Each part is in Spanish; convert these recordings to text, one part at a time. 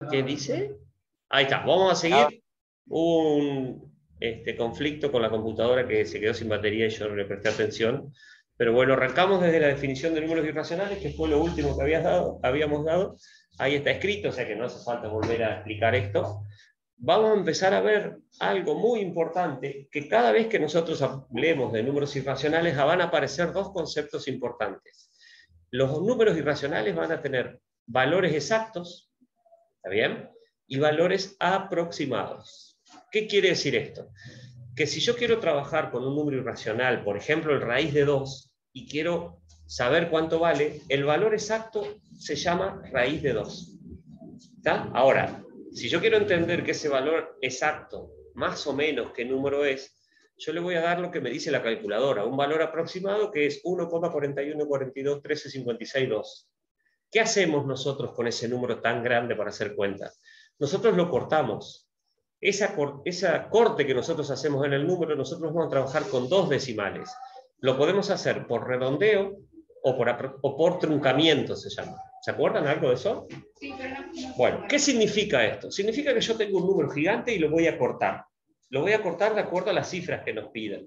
¿Qué dice? Ahí está, vamos a seguir. Hubo un conflicto con la computadora que se quedó sin batería y yo no le presté atención. Pero bueno, arrancamos desde la definición de números irracionales, que fue lo último que habíamos dado. Ahí está escrito, o sea que no hace falta volver a explicar esto. Vamos a empezar a ver algo muy importante, que cada vez que nosotros hablemos de números irracionales van a aparecer dos conceptos importantes. Los números irracionales van a tener valores exactos, ¿está bien? Y valores aproximados. ¿Qué quiere decir esto? Que si yo quiero trabajar con un número irracional, por ejemplo, el raíz de 2, y quiero saber cuánto vale, el valor exacto se llama raíz de 2. ¿Está? Ahora, si yo quiero entender que ese valor exacto, más o menos qué número es, yo le voy a dar lo que me dice la calculadora, un valor aproximado que es 1,41421356,2. ¿Qué hacemos nosotros con ese número tan grande para hacer cuenta? Nosotros lo cortamos. Esa corte que nosotros hacemos en el número, nosotros vamos a trabajar con dos decimales. Lo podemos hacer por redondeo o por truncamiento, se llama. ¿Se acuerdan algo de eso? Sí, pero no. Bueno, ¿qué significa esto? Significa que yo tengo un número gigante y lo voy a cortar. Lo voy a cortar de acuerdo a las cifras que nos pidan.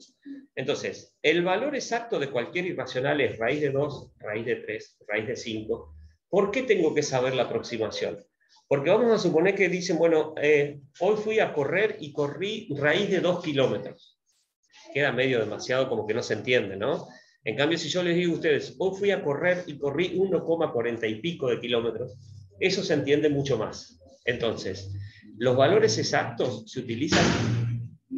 Entonces, el valor exacto de cualquier irracional es raíz de 2, raíz de 3, raíz de 5. ¿Por qué tengo que saber la aproximación? Porque vamos a suponer que dicen, bueno, hoy fui a correr y corrí raíz de 2 kilómetros. Queda medio demasiado como que no se entiende, ¿no? En cambio, si yo les digo a ustedes, hoy fui a correr y corrí 1,40 y pico de kilómetros, eso se entiende mucho más. Entonces, los valores exactos se utilizan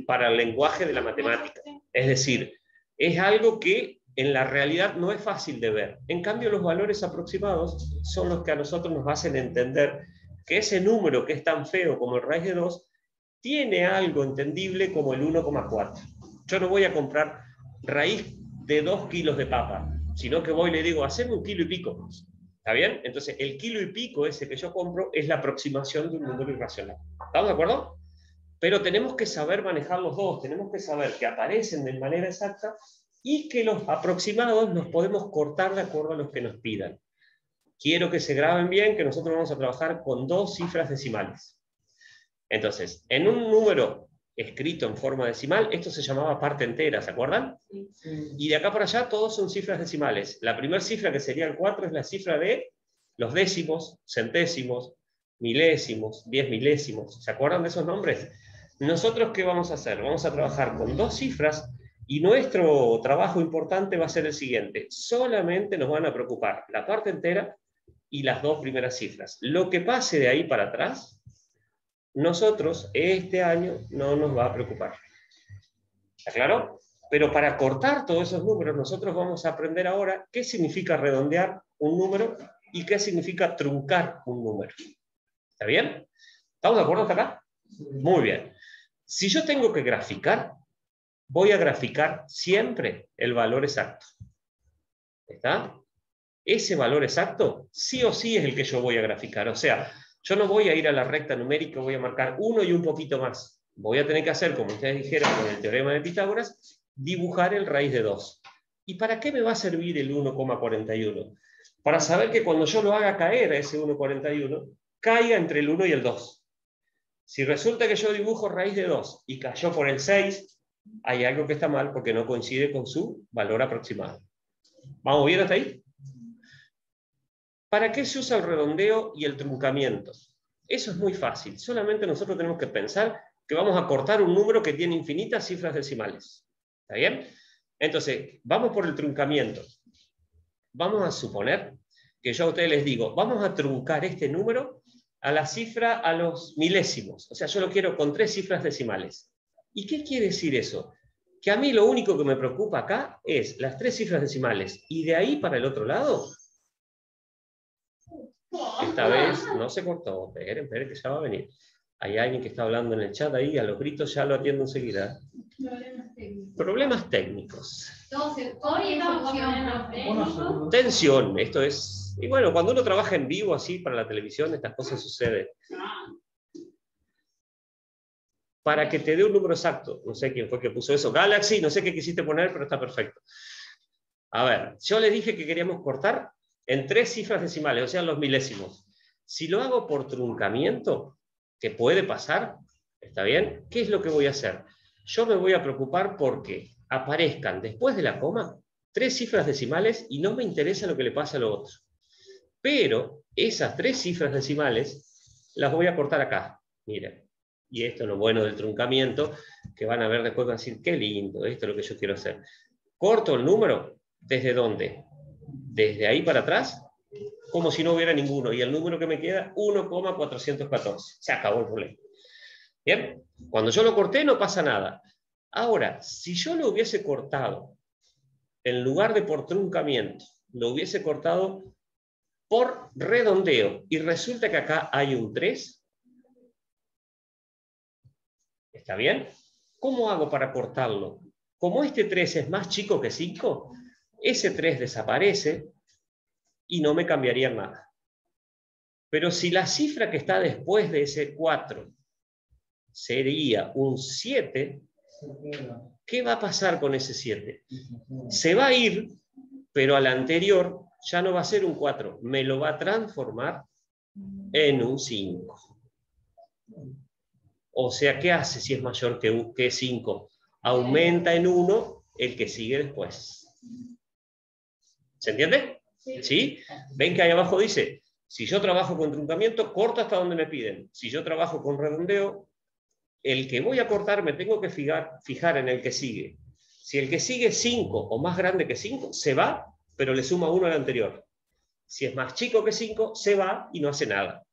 para el lenguaje de la matemática. Es decir, es algo que en la realidad no es fácil de ver. En cambio, los valores aproximados son los que a nosotros nos hacen entender que ese número que es tan feo como el raíz de 2 tiene algo entendible como el 1,4. Yo no voy a comprar raíz de 2 kilos de papa, sino que voy y le digo, haceme 1 kilo y pico. ¿Está bien? Entonces, el kilo y pico ese que yo compro es la aproximación de un número irracional. ¿Estamos de acuerdo? Pero tenemos que saber manejar los dos, tenemos que saber que aparecen de manera exacta y que los aproximados los podemos cortar de acuerdo a los que nos pidan. Quiero que se graben bien que nosotros vamos a trabajar con dos cifras decimales. Entonces, en un número escrito en forma decimal, esto se llamaba parte entera, ¿se acuerdan? Sí. Y de acá para allá todos son cifras decimales. La primera cifra, que sería el 4, es la cifra de los décimos, centésimos, milésimos, 10 milésimos. ¿Se acuerdan de esos nombres? Nosotros, ¿qué vamos a hacer? Vamos a trabajar con dos cifras y nuestro trabajo importante va a ser el siguiente. Solamente nos van a preocupar la parte entera y las dos primeras cifras. Lo que pase de ahí para atrás, nosotros este año no nos va a preocupar. ¿Está claro? Pero para cortar todos esos números, nosotros vamos a aprender ahora qué significa redondear un número y qué significa truncar un número. ¿Está bien? ¿Estamos de acuerdo hasta acá? Muy bien. Si yo tengo que graficar, voy a graficar siempre el valor exacto. ¿Está? Ese valor exacto sí o sí es el que yo voy a graficar. O sea, yo no voy a ir a la recta numérica, voy a marcar 1 y un poquito más. Voy a tener que hacer, como ustedes dijeron con el teorema de Pitágoras, dibujar el raíz de 2. ¿Y para qué me va a servir el 1,41? Para saber que cuando yo lo haga caer a ese 1,41, caiga entre el 1 y el 2. Si resulta que yo dibujo raíz de 2 y cayó por el 6, hay algo que está mal porque no coincide con su valor aproximado. ¿Vamos bien hasta ahí? ¿Para qué se usa el redondeo y el truncamiento? Eso es muy fácil. Solamente nosotros tenemos que pensar que vamos a cortar un número que tiene infinitas cifras decimales. ¿Está bien? Entonces, vamos por el truncamiento. Vamos a suponer que yo a ustedes les digo, vamos a truncar este número a la cifra a los milésimos. O sea, yo lo quiero con 3 cifras decimales. ¿Y qué quiere decir eso? Que a mí lo único que me preocupa acá es las 3 cifras decimales. Y de ahí para el otro lado, esta vez no se cortó. Esperen que ya va a venir. Hay alguien que está hablando en el chat ahí, a los gritos ya lo atiendo enseguida. Problemas técnicos. Tensión, esto es... Y bueno, cuando uno trabaja en vivo así para la televisión, estas cosas suceden. Para que te dé un número exacto, no sé quién fue que puso eso, Galaxy, no sé qué quisiste poner, pero está perfecto. A ver, yo les dije que queríamos cortar en 3 cifras decimales, o sea, los milésimos. Si lo hago por truncamiento, que puede pasar, ¿está bien? ¿Qué es lo que voy a hacer? Yo me voy a preocupar porque aparezcan después de la coma 3 cifras decimales y no me interesa lo que le pasa a lo otro. Pero esas 3 cifras decimales las voy a cortar acá. Miren. Y esto es lo bueno del truncamiento, que van a ver después, van a decir, qué lindo, esto es lo que yo quiero hacer. Corto el número, ¿desde dónde? Desde ahí para atrás, como si no hubiera ninguno. Y el número que me queda, 1,414. Se acabó el problema. Bien, cuando yo lo corté no pasa nada. Ahora, si yo lo hubiese cortado, en lugar de por truncamiento, lo hubiese cortado por redondeo, y resulta que acá hay un 3, ¿está bien? ¿Cómo hago para cortarlo? Como este 3 es más chico que 5, ese 3 desaparece y no me cambiaría nada. Pero si la cifra que está después de ese 4 sería un 7, ¿qué va a pasar con ese 7? Se va a ir, pero al anterior ya no va a ser un 4, me lo va a transformar en un 5. O sea, ¿qué hace si es mayor que 5? Aumenta en 1 el que sigue después. ¿Se entiende? ¿Sí? ¿Ven que ahí abajo dice, si yo trabajo con truncamiento, corto hasta donde me piden. Si yo trabajo con redondeo, el que voy a cortar me tengo que fijar en el que sigue. Si el que sigue es 5 o más grande que 5, se va, pero le suma 1 al anterior. Si es más chico que 5, se va y no hace nada.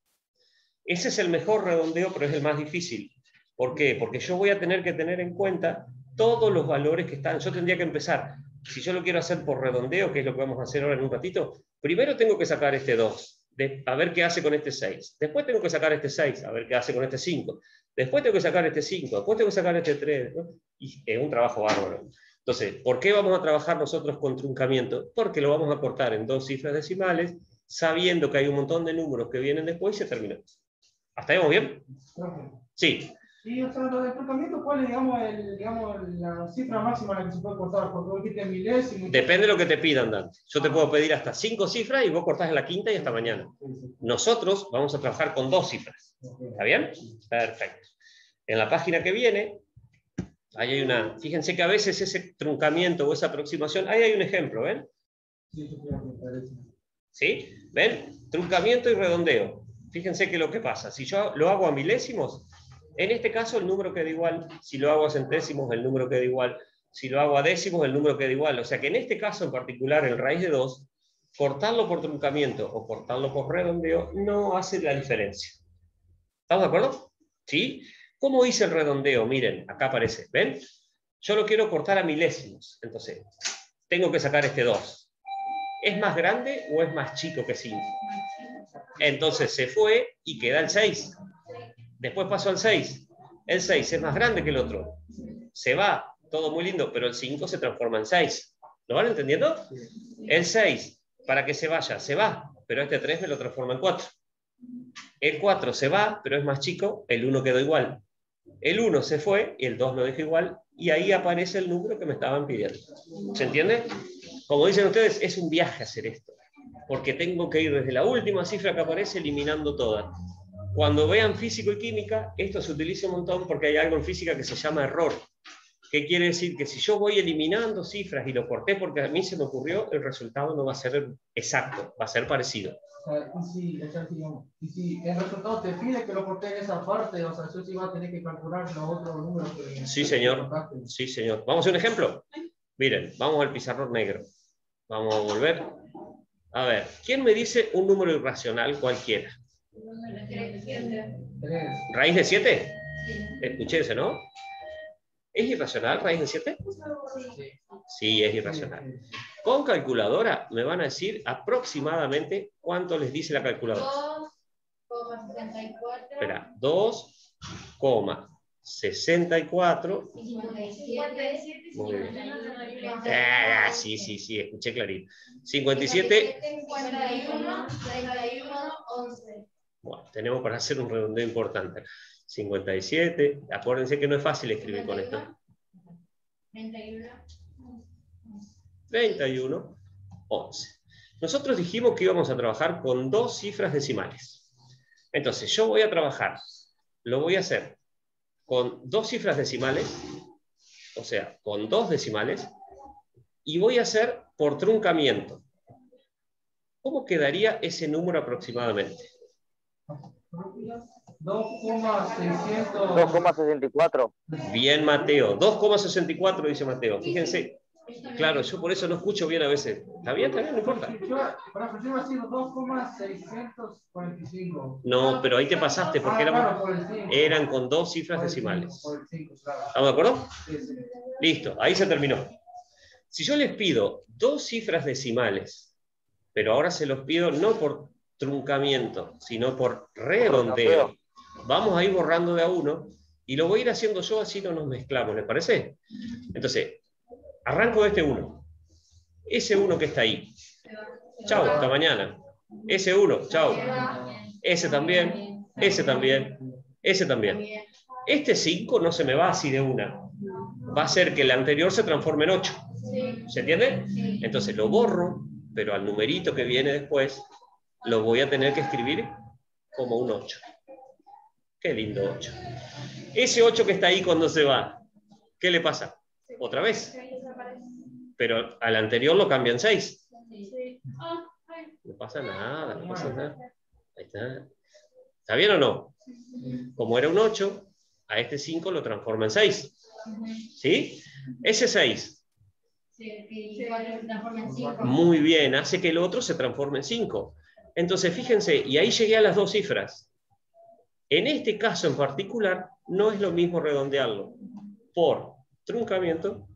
Ese es el mejor redondeo, pero es el más difícil. ¿Por qué? Porque yo voy a tener que tener en cuenta todos los valores que están. Yo tendría que empezar, si yo lo quiero hacer por redondeo, que es lo que vamos a hacer ahora en un ratito, primero tengo que sacar este 2, a ver qué hace con este 6. Después tengo que sacar este 6, a ver qué hace con este 5. Después tengo que sacar este 5, después tengo que sacar este 3, ¿no? Y es un trabajo bárbaro. Entonces, ¿por qué vamos a trabajar nosotros con truncamiento? Porque lo vamos a cortar en 2 cifras decimales, sabiendo que hay un montón de números que vienen después y se terminó. ¿Hasta ahí vamos bien? Sí. Y o sea, lo del truncamiento, ¿cuál es, digamos, la cifra máxima a la que se puede cortar? Porque vos dijiste milésimo. Depende de lo que te pidan, Dante. Yo te puedo pedir hasta 5 cifras y vos cortás en la quinta y hasta mañana. Nosotros vamos a trabajar con 2 cifras. ¿Está bien? Perfecto. En la página que viene, ahí hay una... Fíjense que a veces ese truncamiento o esa aproximación, ahí hay un ejemplo, ¿ven? ¿Sí? ¿Ven? Truncamiento y redondeo. Fíjense que lo que pasa. Si yo lo hago a milésimos, en este caso el número queda igual. Si lo hago a centésimos, el número queda igual. Si lo hago a décimos, el número queda igual. O sea que en este caso en particular, el raíz de 2, cortarlo por truncamiento o cortarlo por redondeo no hace la diferencia. ¿Estamos de acuerdo? ¿Sí? ¿Cómo hice el redondeo? Miren, acá aparece. ¿Ven? Yo lo quiero cortar a milésimos. Entonces, tengo que sacar este 2. ¿Es más grande o es más chico que 5? Entonces se fue y queda el 6. Después pasó al 6. El 6 es más grande que el otro. Se va, todo muy lindo, pero el 5 se transforma en 6. ¿Lo van entendiendo? El 6, para que se vaya, se va, pero este 3 me lo transforma en 4. El 4 se va, pero es más chico, el 1 quedó igual. El 1 se fue y el 2 lo dejo igual, y ahí aparece el número que me estaban pidiendo. ¿Se entiende? Como dicen ustedes, es un viaje hacer esto, porque tengo que ir desde la última cifra que aparece eliminando todas. Cuando vean físico y química, esto se utiliza un montón porque hay algo en física que se llama error. ¿Qué quiere decir? Que si yo voy eliminando cifras y lo corté porque a mí se me ocurrió, el resultado no va a ser exacto, va a ser parecido. Y si el resultado te pide que lo cortes en esa parte, o sea, eso sí va a tener que calcular los otros números que... Sí, señor. Sí, señor. ¿Vamos a hacer un ejemplo? Miren, vamos al pizarrón negro. Vamos a volver. A ver, ¿quién me dice un número irracional cualquiera? ¿Raíz de 7? Escuché ese, ¿no? ¿Es irracional raíz de 7? Sí, es irracional. Con calculadora me van a decir aproximadamente cuánto les dice la calculadora. 2,64. Espera, 2,64. Muy bien. Sí, escuché clarito. 57. 51, 31, 11. Bueno, tenemos para hacer un redondeo importante. 57. Acuérdense que no es fácil escribir con esto. 31, 11. Nosotros dijimos que íbamos a trabajar con 2 cifras decimales. Entonces, yo voy a trabajar, lo voy a hacer con 2 cifras decimales, o sea, con 2 decimales, y voy a hacer por truncamiento. ¿Cómo quedaría ese número aproximadamente? 2,600. Bien, Mateo. 2,64 dice Mateo. Fíjense. Claro, yo por eso no escucho bien a veces. Está bien, no importa. Para yo ha sido 2,645. No, pero ahí te pasaste porque eran con 2 cifras decimales. ¿Estamos de acuerdo? Listo, ahí se terminó. Si yo les pido 2 cifras decimales, pero ahora se los pido no por truncamiento, sino por redondeo, vamos a ir borrando de a uno y lo voy a ir haciendo yo, así no nos mezclamos, ¿les parece? Entonces, arranco de este 1. Ese 1 que está ahí. Chau, hasta mañana. Ese 1, chau. Ese también, ese también, ese también. Este 5 no se me va así de una. Va a ser que el anterior se transforme en 8. ¿Se entiende? Entonces lo borro, pero al numerito que viene después lo voy a tener que escribir como un 8. Qué lindo 8. Ese 8 que está ahí cuando se va, ¿qué le pasa? Otra vez. Pero al anterior lo cambian 6. No pasa nada, no pasa nada. Ahí está. ¿Está bien o no? Como era un 8, a este 5 lo transforma en 6. ¿Sí? Ese 6. Muy bien, hace que el otro se transforme en 5. Entonces, fíjense, y ahí llegué a las 2 cifras. En este caso en particular, no es lo mismo redondearlo por truncamiento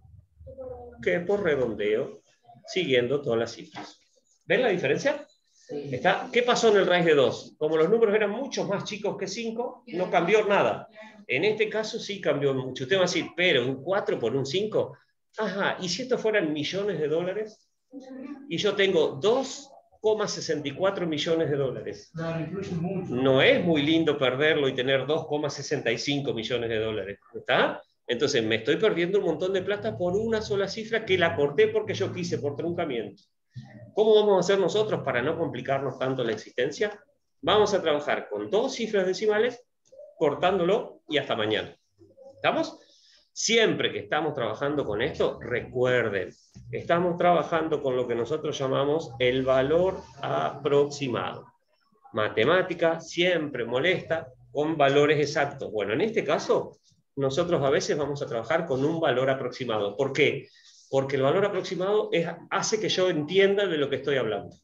que por redondeo, siguiendo todas las cifras. ¿Ven la diferencia? ¿Qué pasó en el raíz de 2? Como los números eran mucho más chicos que 5, no cambió nada. En este caso sí cambió mucho. Usted va a decir, pero un 4 por un 5. Ajá, ¿y si estos fueran millones de dólares? Y yo tengo 2,64 millones de dólares. No es muy lindo perderlo y tener 2,65 millones de dólares. ¿Está? Entonces me estoy perdiendo un montón de plata por una sola cifra que la corté porque yo quise, por truncamiento. ¿Cómo vamos a hacer nosotros para no complicarnos tanto la existencia? Vamos a trabajar con 2 cifras decimales, cortándolo y hasta mañana. ¿Estamos? Siempre que estamos trabajando con esto, recuerden, estamos trabajando con lo que nosotros llamamos el valor aproximado. Matemática siempre molesta con valores exactos. Bueno, en este caso, nosotros a veces vamos a trabajar con un valor aproximado. ¿Por qué? Porque el valor aproximado hace que yo entienda de lo que estoy hablando.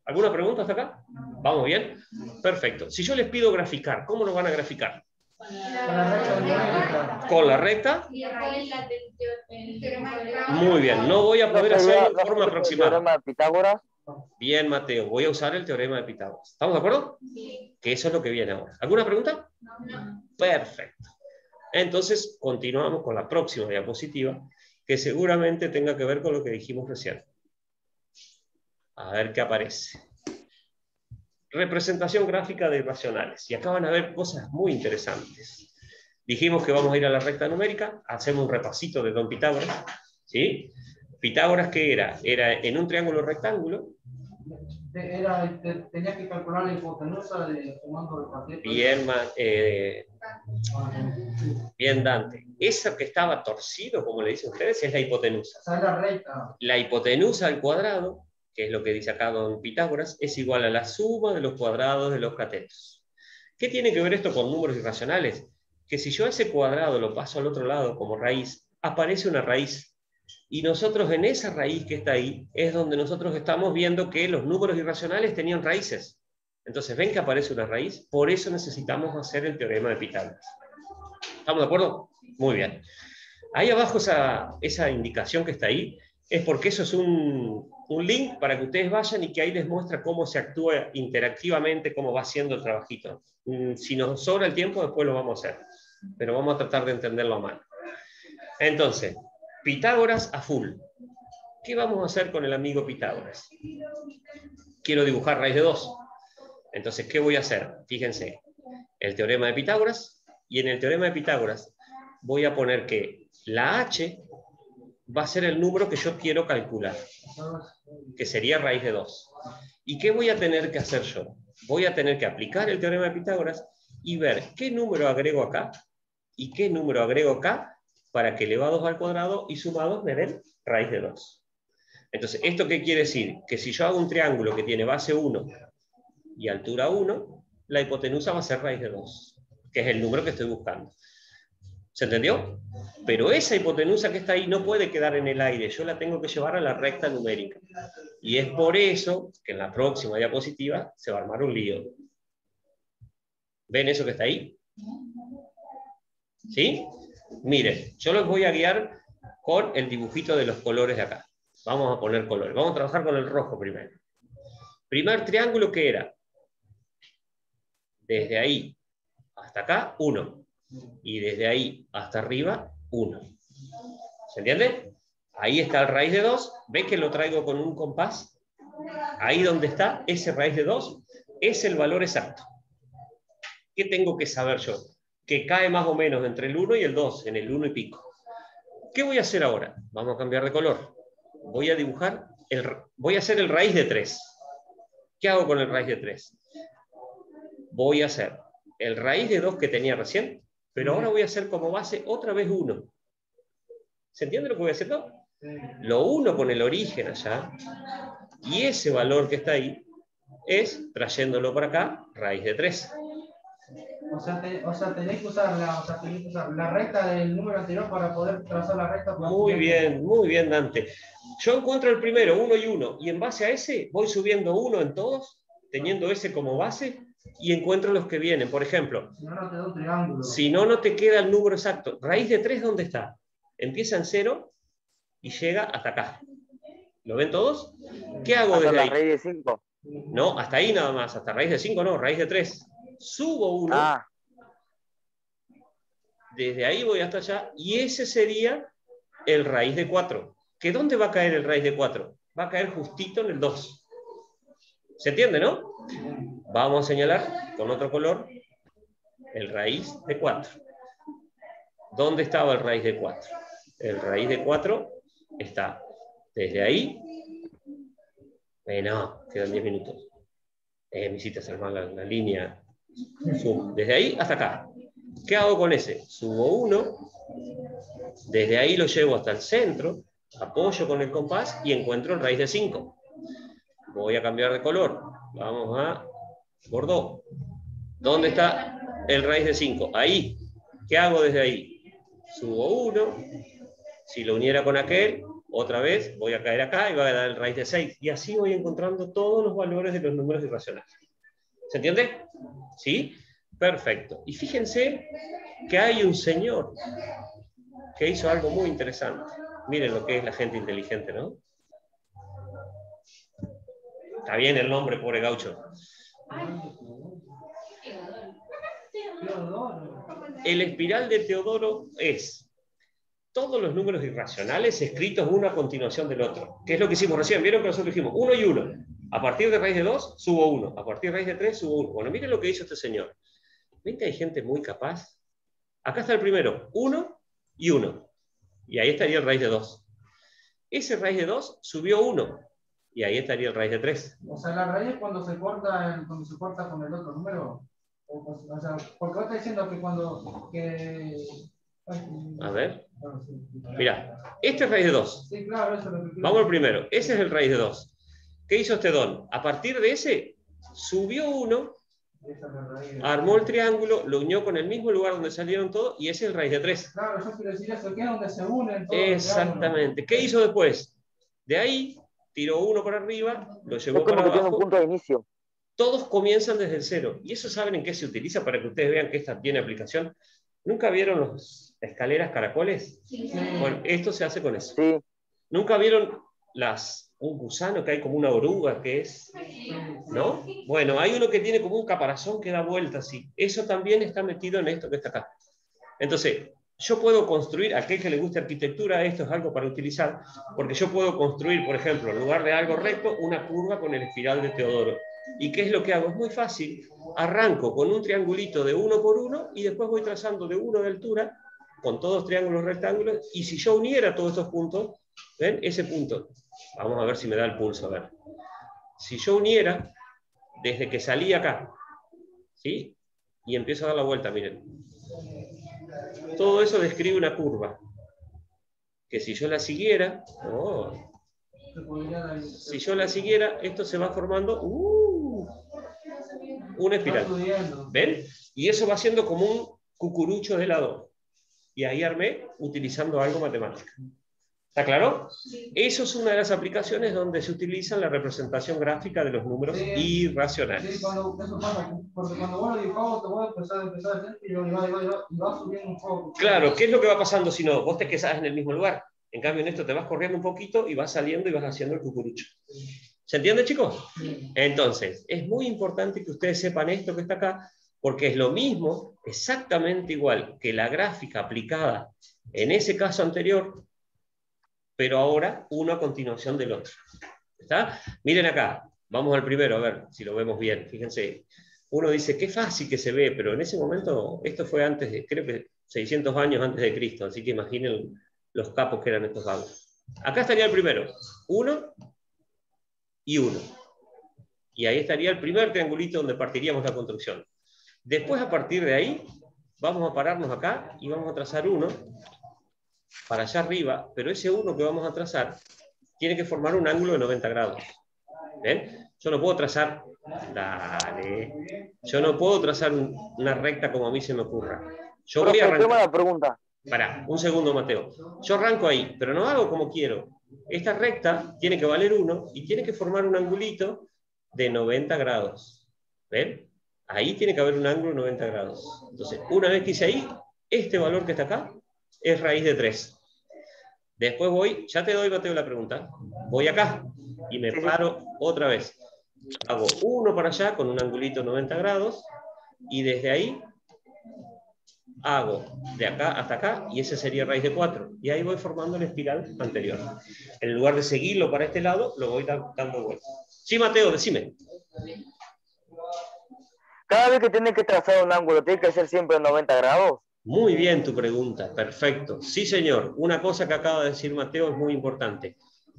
¿Alguna pregunta hasta acá? ¿Vamos bien? Perfecto. Si yo les pido graficar, ¿cómo lo van a graficar? Con la recta. Muy bien. No voy a poder hacerlo de forma aproximada. ¿El teorema de Pitágoras? Bien, Mateo. Voy a usar el teorema de Pitágoras. ¿Estamos de acuerdo? Sí. Que eso es lo que viene ahora. ¿Alguna pregunta? No. Perfecto. Entonces, continuamos con la próxima diapositiva, que seguramente tenga que ver con lo que dijimos recién. A ver qué aparece. Representación gráfica de irracionales. Y acá van a ver cosas muy interesantes. Dijimos que vamos a ir a la recta numérica, hacemos un repasito de don Pitágoras. ¿Sí? Pitágoras, ¿qué era? Era en un triángulo rectángulo. Tenía que calcular la hipotenusa sumando el cateto. Bien, Dante. Esa que estaba torcido, como le dicen ustedes, es la hipotenusa. Esa es la recta. La hipotenusa al cuadrado, que es lo que dice acá don Pitágoras, es igual a la suma de los cuadrados de los catetos. ¿Qué tiene que ver esto con números irracionales? Que si yo a ese cuadrado lo paso al otro lado como raíz, aparece una raíz. Y nosotros en esa raíz que está ahí, es donde nosotros estamos viendo que los números irracionales tenían raíces. Entonces, ¿ven que aparece una raíz? Por eso necesitamos hacer el teorema de Pitágoras. ¿Estamos de acuerdo? Muy bien. Ahí abajo esa indicación que está ahí, es porque eso es un link para que ustedes vayan y que ahí les muestra cómo se actúa interactivamente, cómo va haciendo el trabajito. Si nos sobra el tiempo, después lo vamos a hacer. Pero vamos a tratar de entenderlo a mano. Entonces, Pitágoras a full. ¿Qué vamos a hacer con el amigo Pitágoras? Quiero dibujar raíz de 2. Entonces, ¿qué voy a hacer? Fíjense, el teorema de Pitágoras, y en el teorema de Pitágoras voy a poner que la h va a ser el número que yo quiero calcular, que sería raíz de 2. ¿Y qué voy a tener que hacer yo? voy a tener que aplicar el teorema de Pitágoras y ver qué número agrego acá y qué número agrego acá para que elevados al cuadrado y sumados me den raíz de 2. Entonces, ¿esto qué quiere decir? Que si yo hago un triángulo que tiene base 1 y altura 1, la hipotenusa va a ser raíz de 2, que es el número que estoy buscando. ¿Se entendió? Pero esa hipotenusa que está ahí no puede quedar en el aire, yo la tengo que llevar a la recta numérica. Y es por eso que en la próxima diapositiva se va a armar un lío. ¿Ven eso que está ahí? ¿Sí? Miren, yo los voy a guiar con el dibujito de los colores de acá. Vamos a poner colores. Vamos a trabajar con el rojo primero. Primer triángulo, ¿qué era? Desde ahí hasta acá, 1. Y desde ahí hasta arriba, 1. ¿Se entiende? Ahí está el raíz de 2. ¿Ves que lo traigo con un compás? Ahí donde está ese raíz de 2 es el valor exacto. ¿Qué tengo que saber yo? Que cae más o menos entre el 1 y el 2, en el 1 y pico. ¿Qué voy a hacer ahora? Vamos a cambiar de color. Voy a dibujar, voy a hacer el raíz de 3. ¿Qué hago con el raíz de 3? Voy a hacer el raíz de 2 que tenía recién, pero ahora voy a hacer como base otra vez 1. ¿Se entiende lo que voy a hacer? ¿No? Lo uno con el origen allá, y ese valor que está ahí es, trayéndolo para acá, raíz de 3. O sea, tenés que usar la recta del número anterior para poder trazar la recta. Muy bien, Dante. Yo encuentro el primero, 1 y 1, y en base a ese voy subiendo 1 en todos, teniendo ese como base, y encuentro los que vienen. Por ejemplo, si no, no te da un triángulo. Si no, no te queda el número exacto. Raíz de 3, ¿dónde está? Empieza en 0 y llega hasta acá. ¿Lo ven todos? ¿Qué hago hasta desde ahí? la raíz de 5. No, hasta ahí nada más. Hasta raíz de 5 no, raíz de 3. Subo 1. Ah. Desde ahí voy hasta allá. Y ese sería el raíz de 4. ¿Que dónde va a caer el raíz de 4? Va a caer justito en el 2. ¿Se entiende, no? Vamos a señalar con otro color el raíz de 4. ¿Dónde estaba el raíz de 4? El raíz de 4 está desde ahí. No, quedan 10 minutos. Me hiciste hacer mal la línea. Desde ahí hasta acá. ¿Qué hago con ese? Subo 1. Desde ahí lo llevo hasta el centro. Apoyo con el compás y encuentro el raíz de 5. Voy a cambiar de color. Vamos a Bordeaux. ¿Dónde está el raíz de 5? Ahí. ¿Qué hago desde ahí? Subo 1. Si lo uniera con aquel, otra vez voy a caer acá y va a dar el raíz de 6. Y así voy encontrando todos los valores de los números irracionales. ¿Se entiende? ¿Sí? Perfecto. Y fíjense que hay un señor que hizo algo muy interesante. Miren lo que es la gente inteligente, ¿no? Está bien el nombre, pobre gaucho. El espiral de Teodoro es todos los números irracionales escritos uno a continuación del otro. ¿Qué es lo que hicimos recién? ¿Vieron que nosotros dijimos 1 y 1? A partir de raíz de 2, subo 1. A partir de raíz de 3, subo 1. Bueno, miren lo que hizo este señor. ¿Ven que hay gente muy capaz? Acá está el primero, 1 y 1. Y ahí estaría el raíz de 2. Ese raíz de 2 subió 1. Y ahí estaría el raíz de 3. O sea, la raíz cuando se corta con el otro número. O sea, porque vos estás diciendo que cuando... A ver. Mira, este es raíz de 2. Sí, claro, eso es lo que... Vamos al primero. Ese es el raíz de 2. ¿Qué hizo este don? A partir de ese, subió 1, armó el triángulo, lo unió con el mismo lugar donde salieron todos, y ese es el raíz de 3. Claro, yo quiero decir eso, que es donde se unen todos. Exactamente. ¿Qué hizo después? De ahí, tiró 1 para arriba, lo llevó Es como para que tiene abajo. un punto de inicio. Todos comienzan desde el 0. ¿Y eso saben en qué se utiliza para que ustedes vean que esta tiene aplicación? ¿Nunca vieron las escaleras caracoles? Sí. Bueno, esto se hace con eso. Sí. ¿Nunca vieron un gusano que hay como una oruga que es? ¿No? Bueno, hay uno que tiene como un caparazón que da vuelta así. Eso también está metido en esto que está acá. Entonces, yo puedo construir, a aquel que le guste arquitectura, esto es algo para utilizar, porque yo puedo construir, por ejemplo, en lugar de algo recto, una curva con el espiral de Teodoro. ¿Y qué es lo que hago? Es muy fácil. Arranco con un triangulito de 1 por 1 y después voy trazando de 1 de altura con todos triángulos rectángulos. Y si yo uniera todos estos puntos, ¿ven? Ese punto. Vamos a ver si me da el pulso. A ver. Si yo uniera desde que salí acá, ¿sí? Y empiezo a dar la vuelta, miren. Todo eso describe una curva, que si yo la siguiera, si yo la siguiera, esto se va formando una espiral. ¿Ven? Y eso va siendo como un cucurucho de lado. Y ahí armé utilizando algo matemático. ¿Está claro? Eso es una de las aplicaciones donde se utiliza la representación gráfica de los números irracionales. Sí, cuando eso pasa, porque cuando vos lo dibujás, te voy a empezar y va subiendo un poco. Claro, ¿qué es lo que va pasando si no? Vos te quedás en el mismo lugar. En cambio, en esto te vas corriendo un poquito y vas saliendo y vas haciendo el cucurucho. ¿Se entiende, chicos? Sí. Entonces, es muy importante que ustedes sepan esto que está acá, porque es lo mismo, exactamente igual que la gráfica aplicada en ese caso anterior, pero ahora uno a continuación del otro. ¿Está? Miren acá, vamos al primero, a ver si lo vemos bien. Fíjense, uno dice, qué fácil que se ve, pero en ese momento, esto fue antes de, creo que 600 años antes de Cristo, así que imaginen los capos que eran estos vagos. Acá estaría el primero, 1 y 1. Y ahí estaría el primer triangulito donde partiríamos la construcción. Después, a partir de ahí, vamos a pararnos acá y vamos a trazar 1 para allá arriba, pero ese 1 que vamos a trazar tiene que formar un ángulo de 90 grados. ¿Ven? Yo no puedo trazar, yo no puedo trazar una recta como a mí se me ocurra. Yo voy a arrancar. La pregunta. Pará, un segundo, Mateo. Yo arranco ahí, pero no hago como quiero. Esta recta tiene que valer 1 y tiene que formar un angulito de 90 grados. ¿Ven? Ahí tiene que haber un ángulo de 90 grados. Entonces, una vez que hice ahí, este valor que está acá es raíz de 3. Después voy, ya te doy, Mateo, la pregunta. Voy acá y me paro otra vez. Hago 1 para allá con un angulito de 90 grados y desde ahí hago de acá hasta acá y ese sería raíz de 4. Y ahí voy formando la espiral anterior. En lugar de seguirlo para este lado, lo voy dando vuelta. Sí, Mateo, decime. Cada vez que tienes que trazar un ángulo, ¿tiene que ser siempre 90 grados? Muy bien tu pregunta, perfecto. Sí, señor. Una cosa que acaba de decir Mateo es muy importante.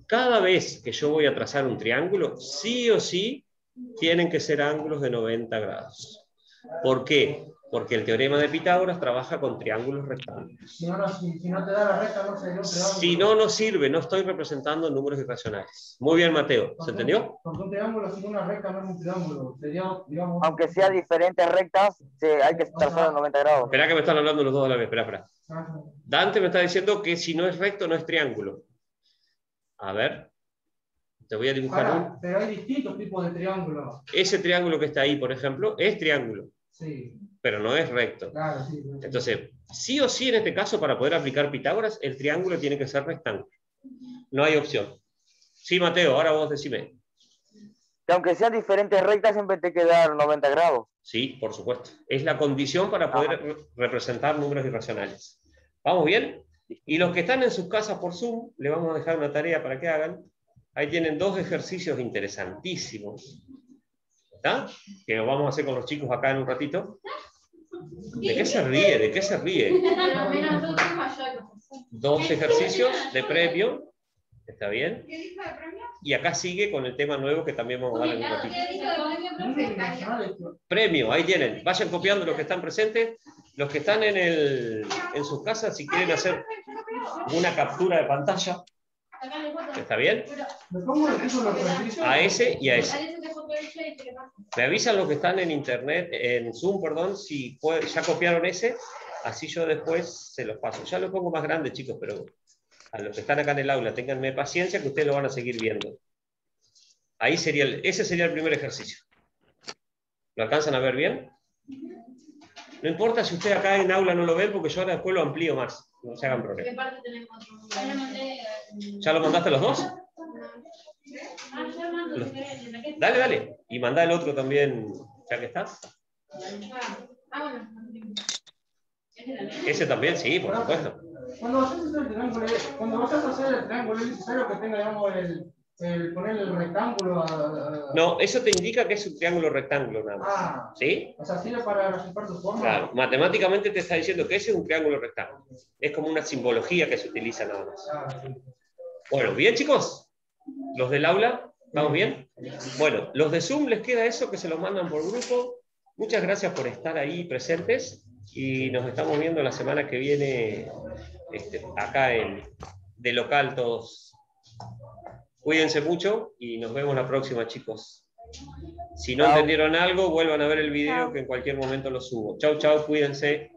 Cada vez que yo voy a trazar un triángulo, sí o sí, tienen que ser ángulos de 90 grados. ¿Por qué? Porque el teorema de Pitágoras trabaja con triángulos rectángulos. Si no te da la recta, no sería un triángulo. Si no, no sirve, no estoy representando números irracionales. Muy bien, Mateo, ¿se entendió? Porque un triángulo sin una recta no es un triángulo. Sería, digamos... Aunque sea diferentes rectas, hay que trazar en 90 grados. Espera que me están hablando los dos a la vez, espera. Dante me está diciendo que si no es recto, no es triángulo. A ver, te voy a dibujar Pero hay distintos tipos de triángulos. Ese triángulo que está ahí, por ejemplo, es triángulo. Sí. Pero no es recto. Claro, sí. Entonces, sí o sí en este caso, para poder aplicar Pitágoras, el triángulo tiene que ser rectángulo. No hay opción. Sí, Mateo, ahora vos decime. Que aunque sean diferentes rectas, siempre te quedan 90 grados. Sí, por supuesto. Es la condición para poder representar números irracionales. ¿Vamos bien? Y los que están en sus casas por Zoom, le vamos a dejar una tarea para que hagan. Ahí tienen 2 ejercicios interesantísimos. ¿Está? Que lo vamos a hacer con los chicos acá en un ratito. ¿De qué se ríe? ¿De qué se ríe? 2 ejercicios de premio. ¿Está bien? Y acá sigue con el tema nuevo que también vamos a dar en un ratito. Premio, ahí tienen. Vayan copiando los que están presentes. Los que están en sus casas, si quieren hacer una captura de pantalla. ¿Está bien? A ese y a ese. Me avisan los que están en internet, en Zoom, perdón, si ya copiaron ese, así yo después se los paso. Ya lo pongo más grande, chicos, pero a los que están acá en el aula, ténganme paciencia que ustedes lo van a seguir viendo. Ahí sería ese sería el primer ejercicio. ¿Lo alcanzan a ver bien? No importa si ustedes acá en aula no lo ven, porque yo ahora después lo amplío más. No se hagan problema. ¿Ya lo mandaste los 2? Dale, dale. Y mandá el otro también, ya que estás. Ese también, sí, por supuesto. Cuando vas a hacer el triángulo, ¿es necesario que tenga, digamos, poner el rectángulo No, eso te indica que es un triángulo rectángulo nada más. ¿Sí? O sea, sirve para representar su forma. Claro, matemáticamente te está diciendo que ese es un triángulo rectángulo. Es como una simbología que se utiliza nada más. Bueno, bien, chicos. Los del aula, ¿Estamos bien? Bueno, los de Zoom les queda eso, que se los mandan por grupo. Muchas gracias por estar ahí presentes y nos estamos viendo la semana que viene acá de local todos. Cuídense mucho y nos vemos la próxima, chicos. Si no Chau. entendieron algo, vuelvan a ver el video Chau. que en cualquier momento lo subo. Chau, chau, cuídense.